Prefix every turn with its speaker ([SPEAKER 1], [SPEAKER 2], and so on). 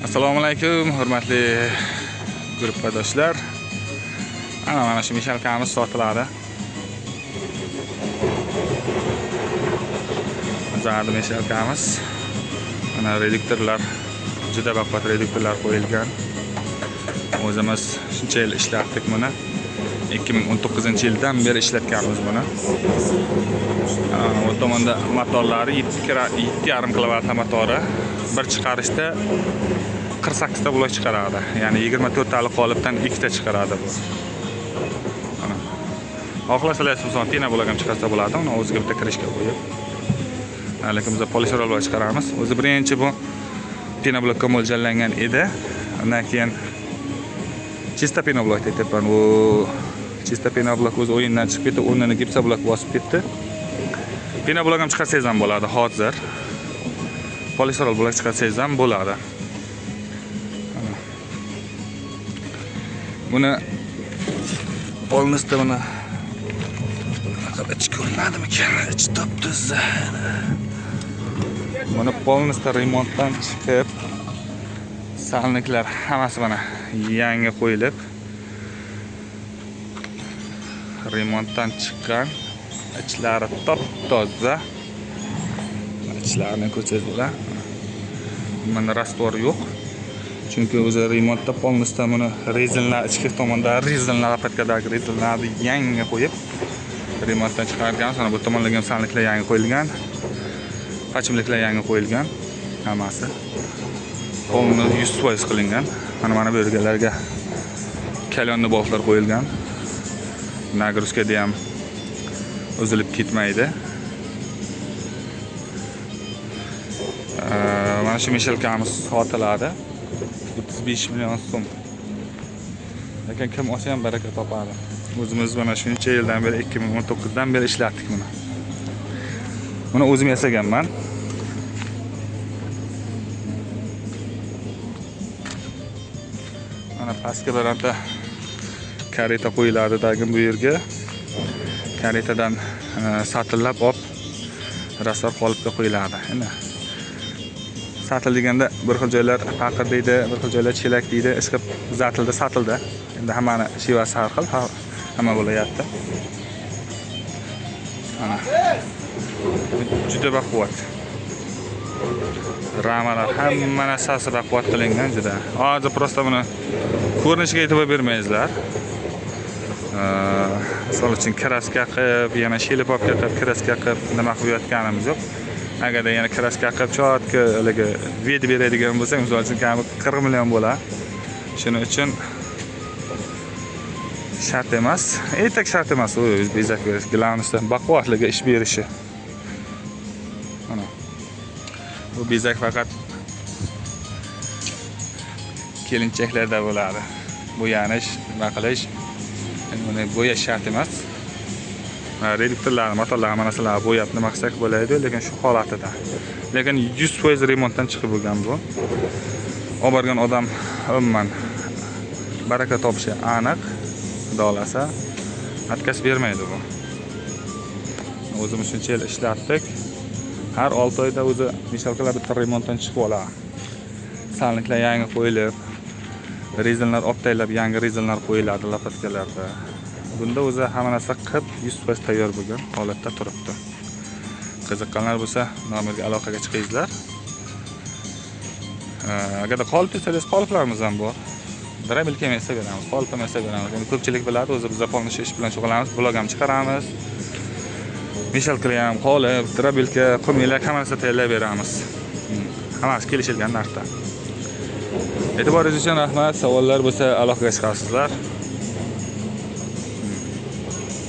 [SPEAKER 1] Assalomu alaykum, hurmatli guruhdoshlar. Mana shu mishalkamiz sotiladi. Zardi mishalkamiz. Mana reduktorlar, juda baquvvat reduktorlar qo'yilgan. O'zimiz shuncha yil ishlatdik buni. 2019-yildan beri ishlatganmiz buni. Bu tomonda motorlari 7,5 kW motori. Bir chiqarishda 48 ta blok chiqaradi. Ya'ni 24 talik qolipdan 2 ta chiqaradi bu. Mana. Xohlasalar xususan pina blok ham chiqarsa bo'ladi. Uni o'ziga bitta kirishga qo'yib. Lekin biz polistirol blok chiqaramiz. O'zi birinchi bu pina blokka mo'ljallangan edi. Undan keyin chista pina blok deyapman. Bu chista pina blok o'z o'yindan chiqib ketdi, o'rnini gipsa blok bosib ketdi. Pina blok ham chiqarsangiz ham bo'ladi hozir. Polistirol blok chiqarsangiz ham bo'ladi. Buni polnisda buni ichi ko'rinadimikan? Ichi top-toz. Buni polnisda remontdan chiqib, salniklar hammasi mana yangi qo'yilib, remontdan chiqqan, ichlari top-toza. Ichlarini ko'rsangiz bo'ladi. Mana rastvor yo'q. Chunki o'zi remontda polnisda buni rezinlar, ichki tomonda rezinlar, apatkadagi rezinlarni yangi qo'yib, remontdan chiqargan. Sonra bu tomonlarga ham salniklar yangi qo'yilgan. Pachimliklar yangi qo'yilgan. Hammasi polni 100% qilingan. Mana bu yergalarga kalyonni boltlar qo'yilgan. Nagruzkada ham uzilib ketmaydi. Mana shu mishalkamiz sotiladi. 35 million so'm. Lekin kim olsa ham baraka topadi. O'zimiz mana shuncha yildan beri 2019dan beri ishlatdik buni. Buni o'zim yasaganman. Mana pastga birorta kareta qo'yiladi dagim bu yerga. Karetadan satillab olib rastor qolipga qo'yiladi. Endi satil deganda bir xil joylar faqir deydi, bir xil joylar chelak deydi. Ishqib zatilda satilda. Endi hammani shivasi har xil, hamma bo'layapti. Mana juda baquvvat. Ramalar hamma narsasi baquvvat qilingan juda. Hozir prosta buni ko'rinishiga e'tibor bermaysizlar. Misol uchun kraska qilib, yana shelipopga qilib, kraska qilib nima qilayotganimiz yo'q. Agarda yana kraska qilib chotga haliga vid beradigan bo'lsak, misol uchun kami 40 million bo'ladi. Shuning uchun shart emas, etak shart emas, u bezak berish, gilamnisdan baquvvatligi ish berishi. Mana. Bu bezak faqat kelinchaklarda bo'ladi. Bo'yanish, nima qilish, buni bo'yash shart emas. Reduktorlar, motorlar, hamma narsalarni bo'yab nima qilsak bo'ladi, lekin shu holatida. Lekin 100% remontdan chiqib bo'lgan bu. Olib borgan odam umuman baraka topishi aniq. Xudo atkaz bermaydi bu. O'zimiz shuncha yil ishlatdik. Har 6 oyda o'zi mishalkalar bitta remontdan chiqib oladi. Salniklar yangi qo'yilib, rezinlar optaylab yangi rezinlar qo'yiladi lapatkalarda. Bunda o'zi hamma narsa qilib 100% tayyor bo'lgan holatda turibdi. Qiziqqanlar bo'lsa, nomerga aloqaga chiqingizlar. Agarda qolip desangiz, qoliplarimiz ham bor. Drabilka ham esa beramiz, qolip ham esa beramiz. Endi ko'pchilik biladi, o'zi biz polni ish bilan shug'ullanamiz, blog ham chiqaramiz. Mishalklar ham qolip, drabilka, qumilak hamma narsa tayyorlab beramiz. Hammasi kelishilgan narxda. E'tiboringiz uchun rahmat. Savollar bo'lsa aloqaga chiqasizlar.